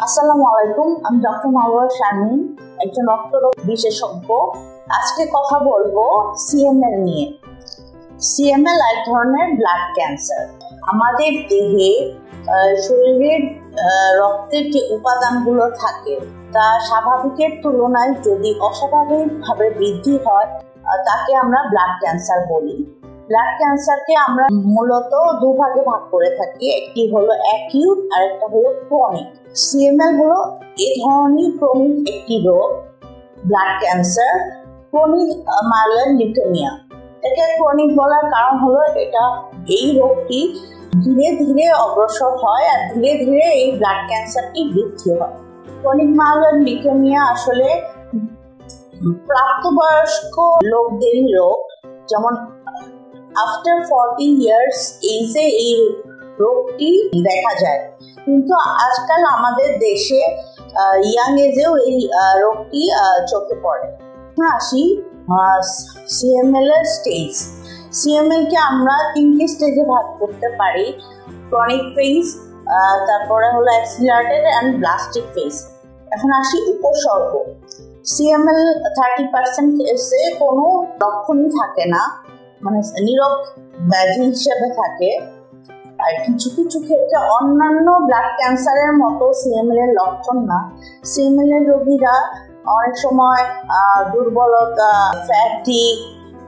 আসসালামু আলাইকুম, আমি ডক্টর মাহবুবা শারমিন, একজন রক্তরোগ বিশেষজ্ঞ। আজকে কথা বলবো সিএমএল নিয়ে। সিএমএল এক ধরনের ব্লাড ক্যান্সার। আমাদের দেহে শরীরের রক্তের যে উপাদানগুলো থাকে তা স্বাভাবিকের তুলনায় যদি অস্বাভাবিকভাবে বৃদ্ধি হয় তাকে আমরা ব্লাড ক্যান্সার বলি। ব্লাড ক্যান্সারকে আমরা মূলত দুভাগে ভাগ করে থাকি, একটি হলো অ্যাকিউট আর একটা হলো ক্রনিক। সিএমএল হলো এই ধরনের ক্রনিক একটি রোগ, blood cancer, chronic myeloid leukaemia. একে ক্রনিক বলার কারণ হলো এই রোগটি ধীরে ধীরে অগ্রসর হয় আর ধীরে ধীরে এই ব্লাড ক্যান্সারটি বৃদ্ধি হয়। ক্রনিক মাইলয়েড লিউকেমিয়া আসলে প্রাপ্তবয়স্ক লোকদেরই রোগ, যেমন আফটার 40 ইয়ার্স এজে এই রোগটি দেখা যায়, কিন্তু আজকাল আমাদের দেশে ইয়াং এজেও এই রোগটি চোখে পড়ে। আসি সিএমএল এর স্টেজ। সিএমএল কে আমরা 3টি স্টেজে ভাগ করতে পারি, ক্রনিক ফেজ, তারপরে হলো অ্যাক্সিলারেটেড অ্যান্ড ব্লাস্টিক ফেজ। এখন আসি উপসর্গ। সিএমএল 30% কেসে কোনো লক্ষণই থাকে না, মানে নীরব ব্যাধি হিসেবে থাকে। আর কিছু কিছু ক্ষেত্রে অন্যান্য ব্লাড ক্যান্সারের মতো সিএমএল এর লক্ষণ না। সিএমএল এর রোগীরা অনেক সময় দুর্বলতা, ফ্যাটিক,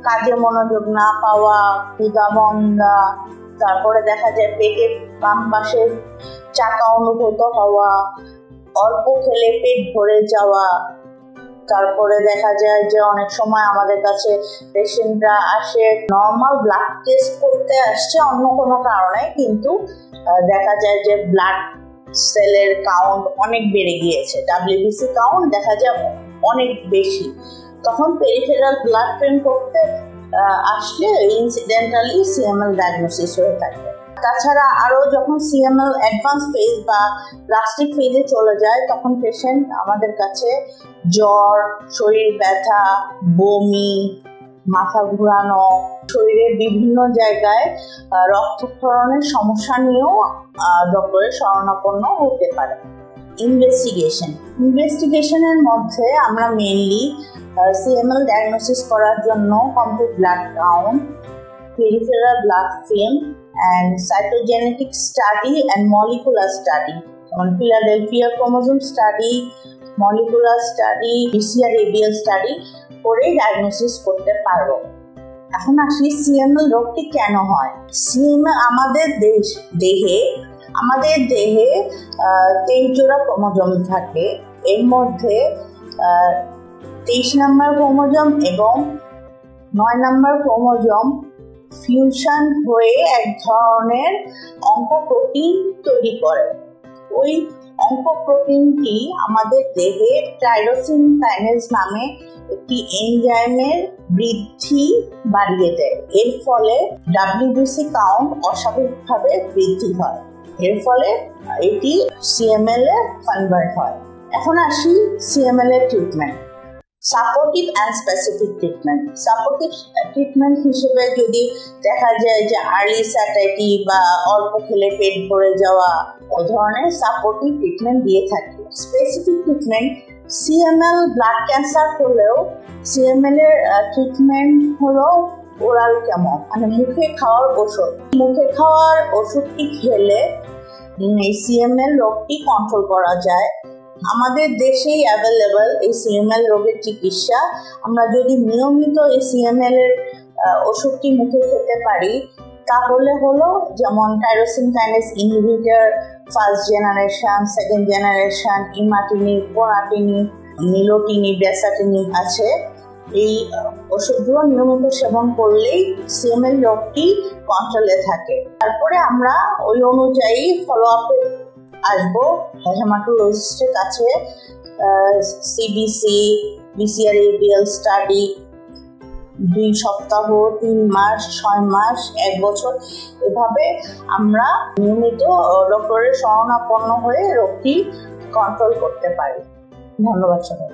কাজে মনোযোগ না পাওয়া, ক্ষুধামন্দা, তারপরে দেখা যায় পেটের বাম পাশে চাকা অনুভূত হওয়া, অল্প খেলে পেট ভরে যাওয়া। তারপরে দেখা যায় যে অনেক সময় আমাদের কাছে পেশেন্টরা আসে নর্মাল ব্লাড টেস্ট করতে আসছে অন্য কোনো কারণে, কিন্তু দেখা যায় যে ব্লাড সেলের কাউন্ট অনেক বেড়ে গিয়েছে, ডাব্লিউবিসি কাউন্ট দেখা যায় অনেক বেশি। তখন পেরিফেরাল ব্লাড ড্রেন করতে আসলে ইনসিডেন্টালি সিএমএল ডায়াগনোসিস হয়ে থাকে। তাছাড়া আরও যখন সিএমএল অ্যাডভান্স ফেজ বা প্লাস্টিক ফেজে চলে যায় তখন পেশেন্ট আমাদের কাছে জ্বর, শরীর ব্যথা, বমি, মাথা ঘোরানো, শরীরের বিভিন্ন জায়গায় রক্তক্ষরণের সমস্যা নিয়েও ডক্টরের শরণাপন্ন হতে পারে। ইনভেস্টিগেশনের মধ্যে আমরা মেইনলি সিএমএল ডায়াগনোসিস করার জন্য complete blood count, peripheral blood film and cytogenetic study and molecular study, Philadelphia chromosome study, molecular study, BCR-ABL study করে ডায়াগনোসিস করতে পারবো। এখন আসি সিএমএল রোগটি কেন হয়। সিএমএল আমাদের দেহে 23 জোড়া ক্রোমোজোম থাকে, এর মধ্যে 23 নম্বর ক্রোমোজোম এবং 9 নম্বর ক্রোমোজোম ফিউশন হয়ে এক ধরনের অঙ্কপ্রোটিন তৈরি করে। ওই অঙ্কপ্রোটিনটি আমাদের দেহে টাইরোসিন কাইনেজ নামে একটি এনজাইমের বৃদ্ধি বাড়িয়ে দেয়। এর ফলে ডাব্লিউবিসি কাউন্ট অস্বাভাবিকভাবে বৃদ্ধি হয়, এর ফলে এটি সিএমএল এ কনভার্ট হয়। এখন আসি সিএমএল এর treatment. Supportive and specific treatment. Supportive treatment হিসেবে যদি দেখা যায় যে আর্লি স্যাটাইটি বা অল্প খেলে পেট ভরে যাওয়া, ও ধরনের সাপোর্টিভ ট্রিটমেন্ট দিয়ে থাকি। Specific treatment, CML blood cancer হলেও সিএমএল এর ট্রিটমেন্ট হলো ওরাল কেমো, মানে মুখে খাওয়ার ওষুধ। মুখে খাওয়ার ওষুধটি খেলে এই সিএমএল রোগটি কন্ট্রোল করা যায়। আমাদের দেশেই অ্যাভেলেবল এই সিএমএল রোগের চিকিৎসা। আমরা যদি নিয়মিত এই সিএমএল এর ওষুধটি মুখে খেতে পারি তাহলে হলো যেমন tyrosine kinase inhibitor, first generation, second generation, imatinib, ponatinib, nilotinib, dasatinib আছে। এই ওষুধগুলো নিয়মিত সেবন করলেই সিএমএল রোগটি কন্ট্রোলে থাকে। তারপরে আমরা ওই অনুযায়ী ফলো আপে আসবো হেমাটোলজিস্টের কাছে। সিবিসি, BCR-ABL স্টাডি 2 সপ্তাহ, 3 মাস, 6 মাস, 1 বছর, এভাবে আমরা নিয়মিত ডক্টরের শরণাপন্ন হয়ে রোগটি কন্ট্রোল করতে পারি। ধন্যবাদ সবাই।